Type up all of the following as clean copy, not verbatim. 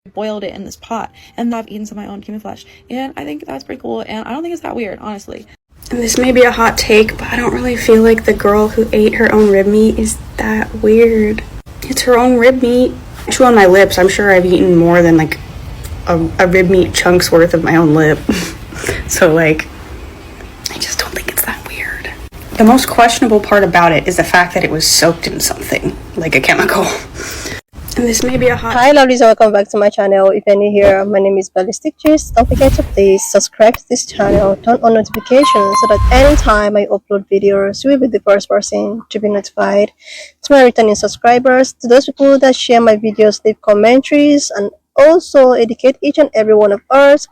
boiled it in this pot, and I've eaten some of my own human flesh, and I think that's pretty cool, and I don't think it's that weird, honestly. And this may be a hot take, but I don't really feel like the girl who ate her own rib meat is that weird. It's her own rib meat. I chew on my lips. I'm sure I've eaten more than like a rib meat chunk's worth of my own lip. So like, I just don't think it's that weird. The most questionable part about it is the fact that it was soaked in something, like a chemical. And this may be a hot... Hi lovelies, welcome back to my channel. If you're new here, my name is Ballistic Gist. Don't forget to please subscribe to this channel, turn on notifications so that anytime I upload videos, you will be the first person to be notified. To my returning subscribers, to those people that share my videos, leave commentaries, and also educate each and every one of us,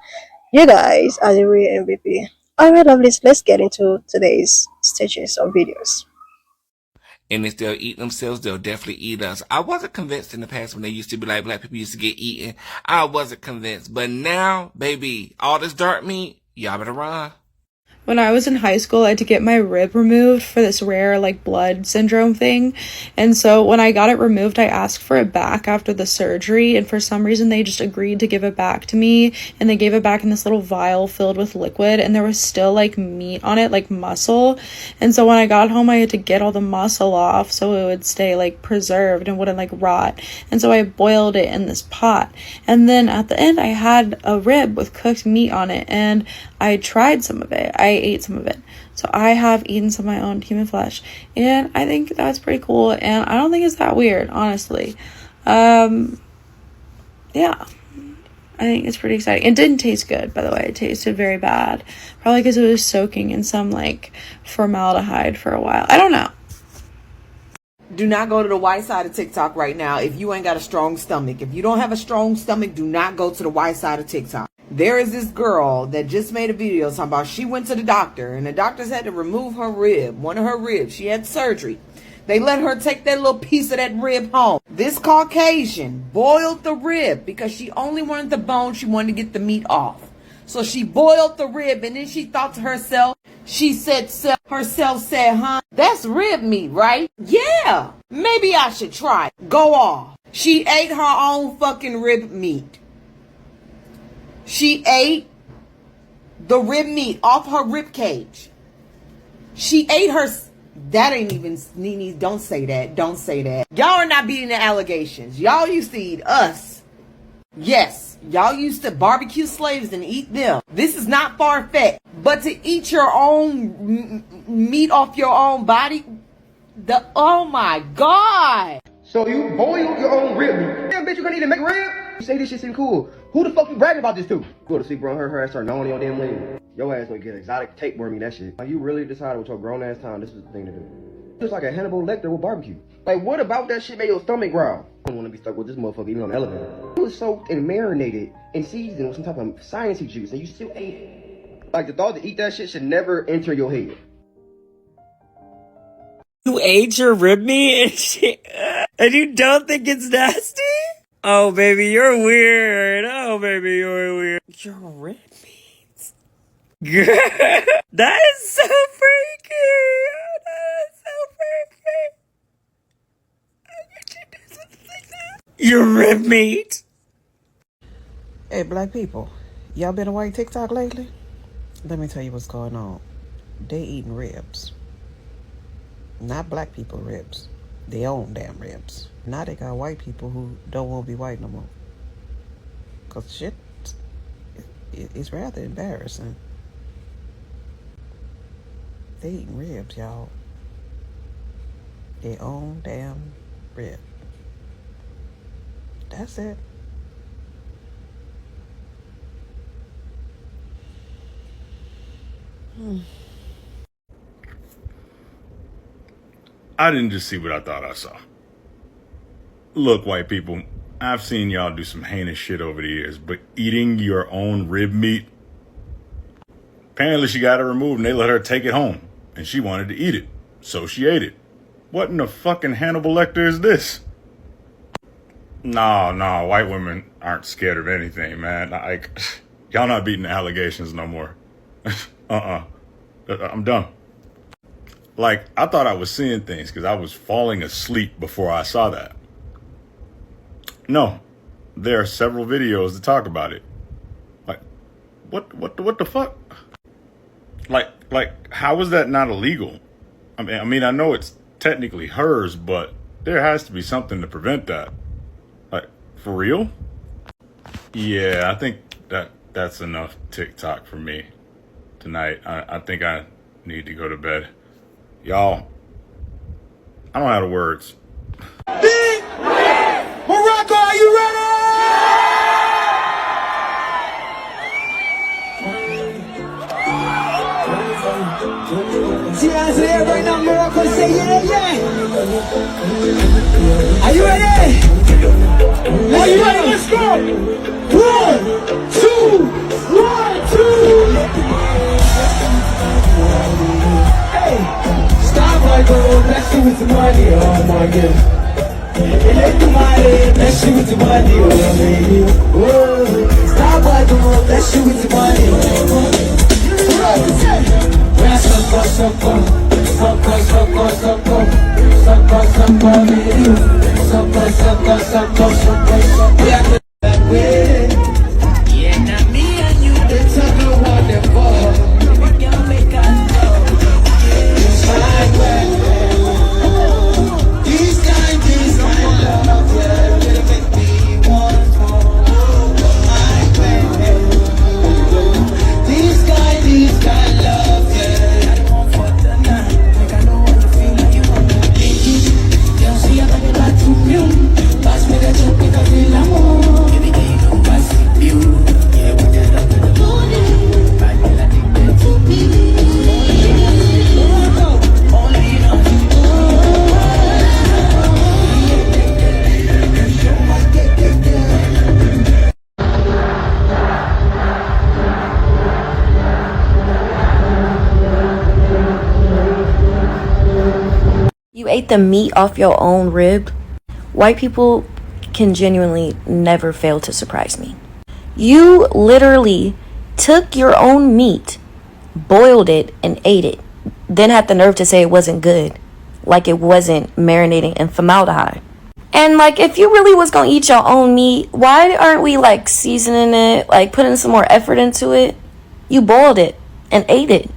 you guys are the real MVP. Alright lovelies, let's get into today's stages of videos. And if they'll eat themselves, they'll definitely eat us. I wasn't convinced in the past when they used to be like black people used to get eaten. I wasn't convinced. But now, baby, all this dark meat, y'all better run. When I was in high school, I had to get my rib removed for this rare, like, blood syndrome thing. And so when I got it removed, I asked for it back after the surgery. And for some reason, they just agreed to give it back to me. And they gave it back in this little vial filled with liquid. And there was still, like, meat on it, like muscle. And so when I got home, I had to get all the muscle off so it would stay, like, preserved and wouldn't, like, rot. And so I boiled it in this pot. And then at the end, I had a rib with cooked meat on it. And I tried some of it. I ate some of it. So I have eaten some of my own human flesh, and I think that's pretty cool, and I don't think it's that weird, honestly. Yeah, I think it's pretty exciting. It didn't taste good, by the way. It tasted very bad, probably because it was soaking in some like formaldehyde for a while. I don't know. Do not go to the white side of TikTok right now if you ain't got a strong stomach. If you don't have a strong stomach, do not go to the white side of TikTok. There is this girl that just made a video talking about she went to the doctor and the doctors had to remove her rib, one of her ribs. She had surgery. They let her take that little piece of that rib home. This Caucasian boiled the rib because she only wanted the bone. She wanted to get the meat off. So she boiled the rib, and then she thought to herself, herself said, huh, that's rib meat, right? Yeah, maybe I should try it. Go off. She ate her own fucking rib meat. She ate the rib meat off her rib cage. She ate her... That ain't even... Nene, don't say that. Don't say that. Y'all are not beating the allegations. Y'all used to eat us. Yes, y'all used to barbecue slaves and eat them. This is not far-fetched. But to eat your own meat off your own body... Oh my God. So you boiled your own rib meat. Damn bitch, you gonna eat and make rib? You say this shit seem cool. Who the fuck you bragging about this to? Go to sleep, bro. Her ass start gnawing your damn leg. Your ass gonna get exotic tapewormy, that shit. Like, you really decided with your grown ass time this is the thing to do. Just like a Hannibal Lecter with barbecue. Like, what about that shit made your stomach growl? I don't wanna be stuck with this motherfucker even on the elevator. It was soaked and marinated and seasoned with some type of sciencey juice, and you still ate it. Like, the thought to eat that shit should never enter your head. You ate your rib meat and you don't think it's nasty? Oh, baby, you're weird. Oh, baby, you're weird. Your rib meat? Girl, that is so freaky. That is so freaky. How could you do something like that? Your rib meat? Hey, black people, y'all been away TikTok lately? Let me tell you what's going on. They eating ribs. Not black people ribs. They own damn ribs. Now they got white people who don't want to be white no more. Cause shit, it's rather embarrassing. They eating ribs, y'all. They own damn rib. That's it. I didn't just see what I thought I saw. Look, white people, I've seen y'all do some heinous shit over the years, but eating your own rib meat? Apparently she got it removed and they let her take it home, and she wanted to eat it, so she ate it. What in the fucking Hannibal Lecter is this? No, white women aren't scared of anything, man. Like, y'all not beating the allegations no more. I'm done. Like, I thought I was seeing things because I was falling asleep before I saw that. No, there are several videos to talk about it. Like, what the fuck? Like, how is that not illegal? I mean, I know it's technically hers, but there has to be something to prevent that. Like, for real? Yeah, I think that's enough TikTok for me tonight. I think I need to go to bed. Y'all, I don't have the words. Morocco, are you ready? See, I say it right now, Morocco, say yeah, yeah. Are you ready? Are you ready? Let's go. 1, 2, 1, 2. Hey, stop right there, bless you with the money, oh my God. Bless you with the money, oh baby. Whoa, stop right there, bless you with the money. Yeah, now me and you, they talk about the ball. We can make a love. These kind love, yeah, gonna make me want more. My way. These kind love, yeah. I want for the night. Like I know what you feel like you want to be. Don't see I'm like a to you. Pass me the joke, make I feel amor. Every day you know pass it you. Yeah, we just love to the morning. But I think that's to be. Only you know. You ate the meat off your own rib? White people can genuinely never fail to surprise me. You literally took your own meat, boiled it, and ate it, then had the nerve to say it wasn't good, like it wasn't marinating in formaldehyde. And like, if you really was gonna eat your own meat, why aren't we like seasoning it, like putting some more effort into it? You boiled it and ate it.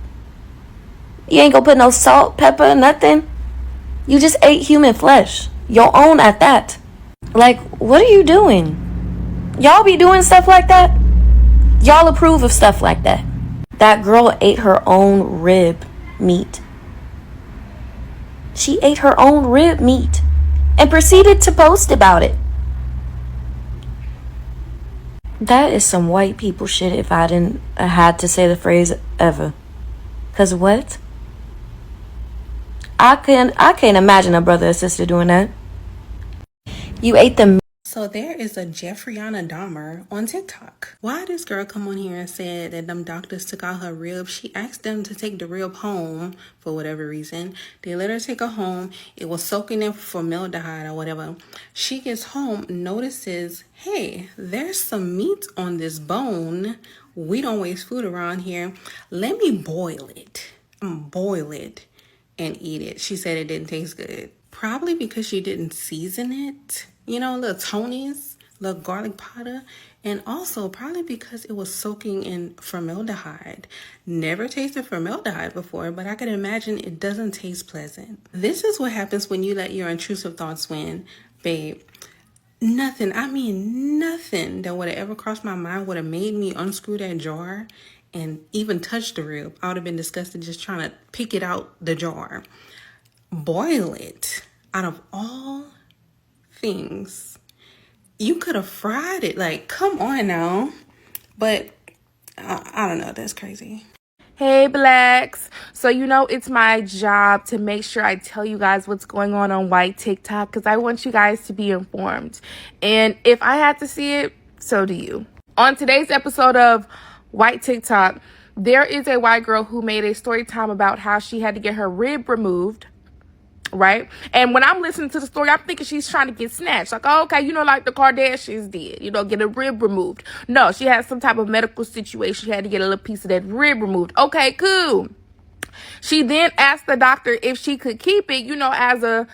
You ain't gonna put no salt, pepper, nothing. You just ate human flesh. Your own at that. Like, what are you doing? Y'all be doing stuff like that? Y'all approve of stuff like that. That girl ate her own rib meat. She ate her own rib meat and proceeded to post about it. That is some white people shit if I didn't had to say the phrase ever. 'Cause what? I can't imagine a brother or sister doing that. You ate the. So there is a Jeffriana Dahmer on TikTok. Why this girl come on here and said that them doctors took out her rib? She asked them to take the rib home for whatever reason. They let her take her home. It was soaking in formaldehyde or whatever. She gets home, notices, hey, there's some meat on this bone. We don't waste food around here. Let me boil it. Boil it and eat it. She said it didn't taste good. Probably because she didn't season it. You know, little Tony's, little garlic powder. And also probably because it was soaking in formaldehyde. Never tasted formaldehyde before, but I can imagine it doesn't taste pleasant. This is what happens when you let your intrusive thoughts win, babe. Nothing, I mean nothing that would have ever crossed my mind would have made me unscrew that jar and even touch the rib. I would have been disgusted just trying to pick it out the jar. Boil it. Out of all things, you could have fried it. Like, come on now. But I don't know. That's crazy. Hey blacks, so you know it's my job to make sure I tell you guys what's going on white TikTok because I want you guys to be informed, and if I had to see it, so do you. On today's episode of white TikTok, there is a white girl who made a story time about how she had to get her rib removed, right? And when I'm listening to the story, I'm thinking she's trying to get snatched. Like, oh, okay, you know, like the Kardashians did, you know, get a rib removed. No, she had some type of medical situation. She had to get a little piece of that rib removed. Okay, cool. She then asked the doctor if she could keep it, you know, as a,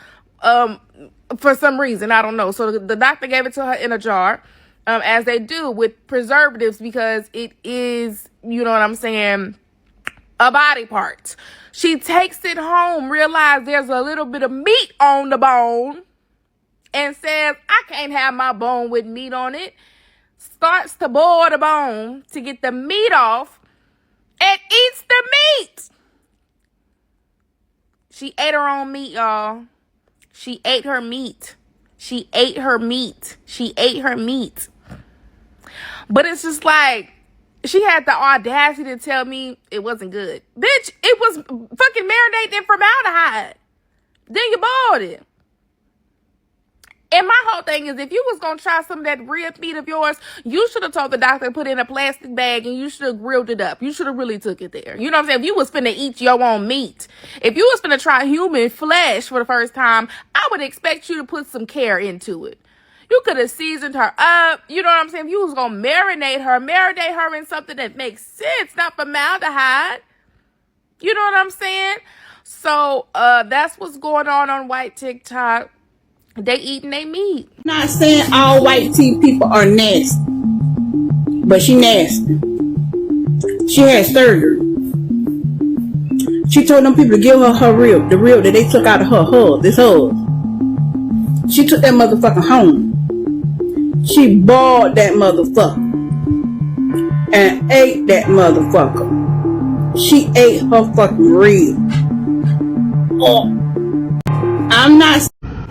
for some reason, I don't know. So the doctor gave it to her in a jar. as they do with preservatives, because it is, you know what I'm saying, a body part. She takes it home, realize there's a little bit of meat on the bone, and says, I can't have my bone with meat on it. Starts to boil the bone to get the meat off and eats the meat. She ate her own meat, y'all. She ate her meat. She ate her meat. She ate her meat. But it's just like, she had the audacity to tell me it wasn't good. Bitch, it was fucking marinated in formaldehyde. Then you boiled it. And my whole thing is, if you was going to try some of that rib meat of yours, you should have told the doctor to put it in a plastic bag and you should have grilled it up. You should have really took it there. You know what I'm saying? If you was finna eat your own meat, if you was finna try human flesh for the first time, I would expect you to put some care into it. You could have seasoned her up. You know what I'm saying? If you was going to marinate her in something that makes sense, not formaldehyde. You know what I'm saying? So, that's what's going on white TikTok. They eating their meat. I'm not saying all white tea people are nasty, but she nasty. She had surgery. She told them people to give her her rib, the rib that they took out of her hub, this hub. She took that motherfucker home. She boiled that motherfucker and ate that motherfucker. She ate her fucking rib. Oh, I'm not.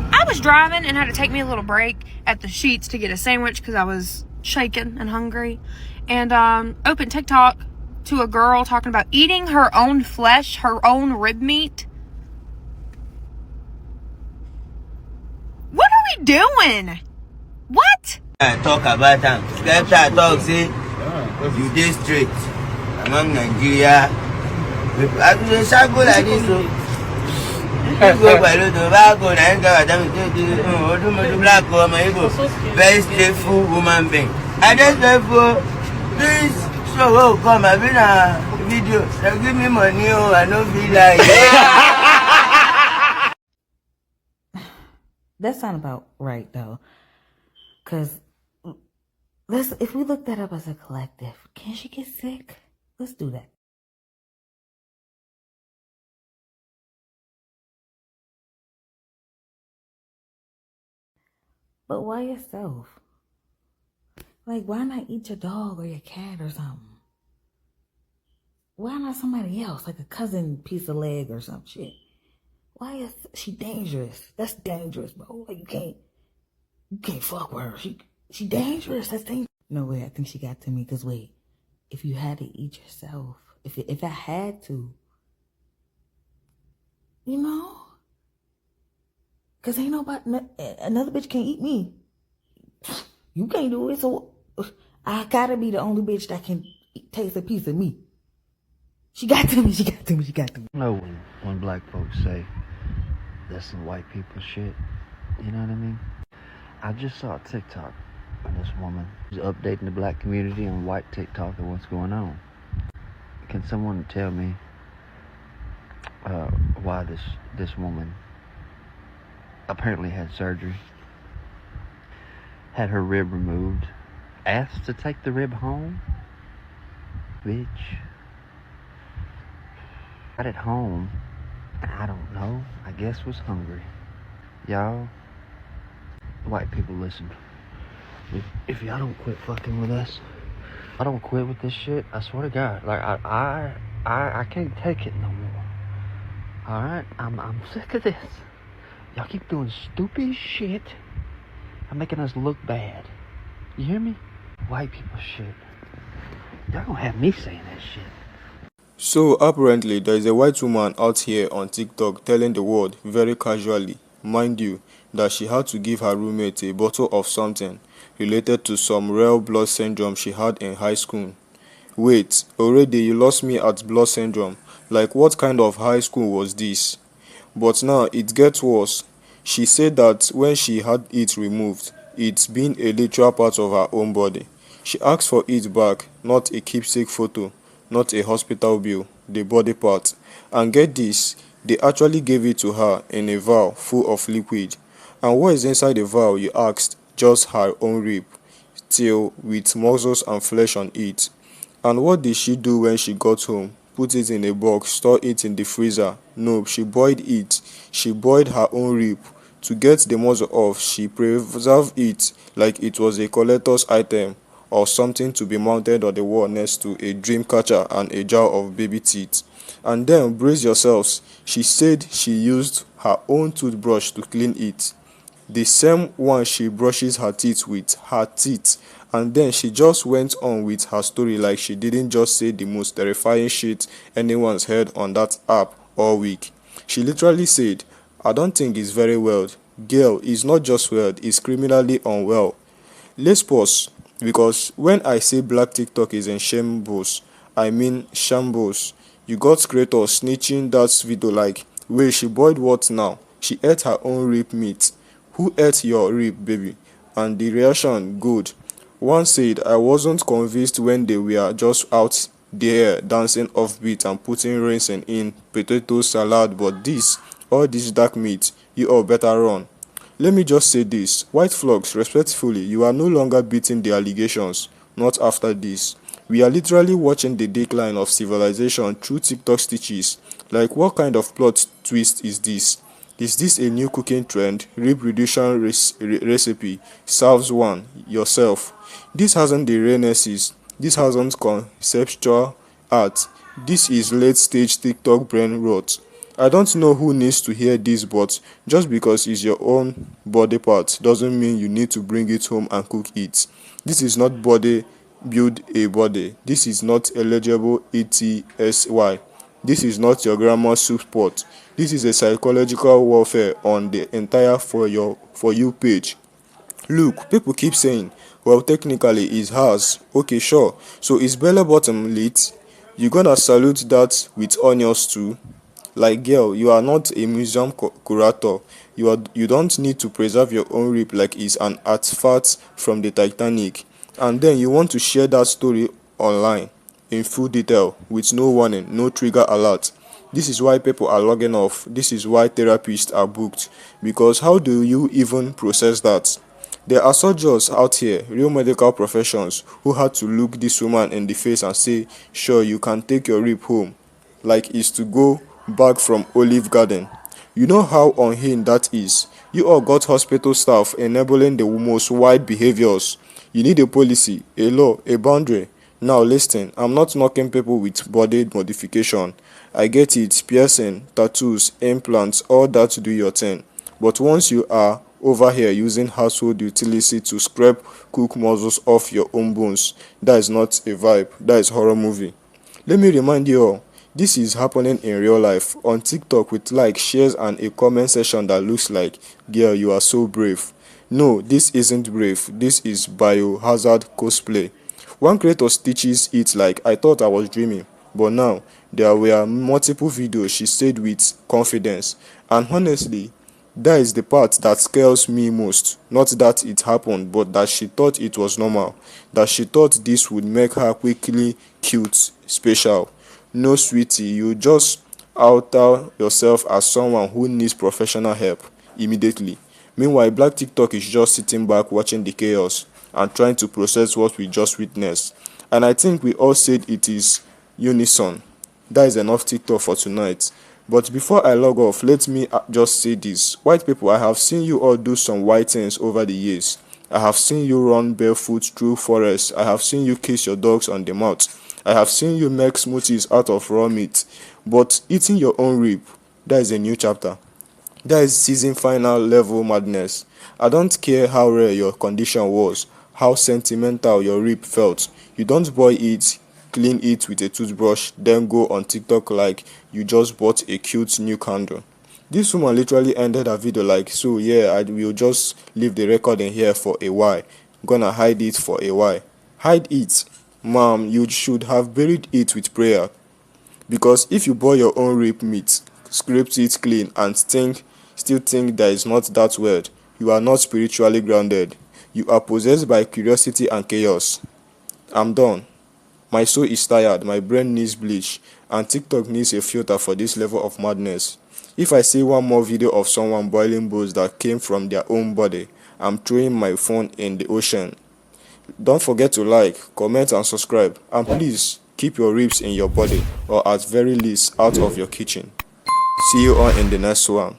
I was driving and had to take me a little break at the Sheets to get a sandwich because I was shaken and hungry. And opened TikTok to a girl talking about eating her own flesh, her own rib meat. What are we doing? What? I talk about them. Scripture talk say you dey straight among Nigeria. I do shall go like this. So you go by the tobacco and go black woman, very straightful woman being. I just therefore this show will come. I've been a video. They give me money. Oh, I don't feel like That sounds about right though, cause if we look that up as a collective, can she get sick? Let's do that. But why yourself? Like, why not eat your dog or your cat or something? Why not somebody else, like a cousin piece of leg or some shit? Why is she dangerous? That's dangerous, bro. Like, you can't fuck with her. She dangerous. That's dangerous. No way. I think she got to me. Cause wait, if you had to eat yourself, if I had to, you know, cause ain't nobody, another bitch can't eat me. You can't do it. So I gotta be the only bitch that can taste a piece of me. She got to me. She got to me. She got to me. No, when black folks say that's some white people shit, you know what I mean? I just saw a TikTok of this woman who's updating the black community on white TikTok and what's going on. Can someone tell me why this woman apparently had surgery, had her rib removed, asked to take the rib home? Bitch. Got it home, I don't know, I guess was hungry. Y'all, white people, listen. If y'all don't quit fucking with us, I don't quit with this shit, I swear to God. Like, I can't take it no more. Alright? I'm sick of this. Y'all keep doing stupid shit and making us look bad. You hear me? White people shit. Y'all gonna have me saying that shit. So apparently there is a white woman out here on TikTok telling the world very casually, mind you, that she had to give her roommate a bottle of something related to some rare blood syndrome she had in high school. Wait, already you lost me at blood syndrome. Like, what kind of high school was this? But now it gets worse. She said that when she had it removed, it's been a literal part of her own body. She asked for it back, not a keepsake photo, not a hospital bill, the body part. And get this, they actually gave it to her in a vial full of liquid. And what is inside the vial, you asked? Just her own rib. till with muscles and flesh on it. And what did she do when she got home? Put it in a box, store it in the freezer? No, she boiled it. She boiled her own rib. To get the muscle off, she preserved it like it was a collector's item or something to be mounted on the wall next to a dream catcher and a jar of baby teeth. And then, brace yourselves, she said she used her own toothbrush to clean it. The same one she brushes her teeth with, her teeth. And then she just went on with her story like she didn't just say the most terrifying shit anyone's heard on that app all week. She literally said, I don't think it's very well. Girl, it's not just well, it's criminally unwell. Let's pause, because when I say black TikTok is in shambles, I mean shambles. You got creators snitching that video like, wait, she boiled what now? She ate her own rib meat. Who ate your rib, baby? And the reaction, good. One said, I wasn't convinced when they were just out there dancing offbeat and putting raisin in potato salad, but this, all this dark meat, you all better run. Let me just say this, white flogs, respectfully, you are no longer beating the allegations, not after this. We are literally watching the decline of civilization through TikTok stitches. Like, what kind of plot twist is this? Is this a new cooking trend? Rib reduction recipe. Serves one. Yourself. This hasn't the renaissance. This hasn't conceptual art. This is late stage TikTok brain rot. I don't know who needs to hear this, but just because it's your own body part doesn't mean you need to bring it home and cook it. This is not body build a body. This is not eligible ETSY. This is not your grandma's soup pot. This is a psychological warfare on the entire for you page. Look, people keep saying, well, technically it's hers. Okay, sure. So is belly bottom lit? You gonna salute that with onions too? Like, girl, you are not a museum curator. You don't need to preserve your own rib like it's an artifact from the Titanic. And then you want to share that story online in full detail with no warning, no trigger alert. This is why people are logging off. This is why therapists are booked. Because how do you even process that? There are soldiers out here, real medical professions, who had to look this woman in the face and say, sure, you can take your rib home, like it's to go back from Olive Garden. You know how unhinged that is. You all got hospital staff enabling the most wide behaviors. You need a policy, a law, a boundary. Now listen, I'm not knocking people with body modification. I get it, piercing, tattoos, implants, all that do your thing. But once you are over here using household utility to scrape cook muscles off your own bones, that is not a vibe, that is horror movie. Let me remind you all, this is happening in real life, on TikTok with likes, shares and a comment section that looks like, girl, you are so brave. No, this isn't brave, this is biohazard cosplay. One creator stitches it like, I thought I was dreaming, but now, there were multiple videos she said with confidence, and honestly, that is the part that scares me most. Not that it happened, but that she thought it was normal. That she thought this would make her quickly cute, special. No, sweetie, you just alter yourself as someone who needs professional help immediately. Meanwhile, Black TikTok is just sitting back watching the chaos and trying to process what we just witnessed. And I think we all said it is unison. That is enough TikTok for tonight. But before I log off, let me just say this. White people, I have seen you all do some white things over the years. I have seen you run barefoot through forests. I have seen you kiss your dogs on the mouth. I have seen you make smoothies out of raw meat. But eating your own rib, that is a new chapter. That is season final level madness. I don't care how rare your condition was, how sentimental your rib felt. You don't boil it, clean it with a toothbrush, then go on TikTok like you just bought a cute new candle. This woman literally ended her video like, so yeah, I will just leave the recording here for a while. Gonna hide it for a while. Hide it. Ma'am, you should have buried it with prayer. Because if you boil your own rib meat, scrape it clean and still think that is not that weird, you are not spiritually grounded. You are possessed by curiosity and chaos. I'm done. My soul is tired, my brain needs bleach, and TikTok needs a filter for this level of madness. If I see one more video of someone boiling bones that came from their own body, I'm throwing my phone in the ocean. Don't forget to like, comment and subscribe, and please keep your ribs in your body or at very least out of your kitchen. See you on in the next one.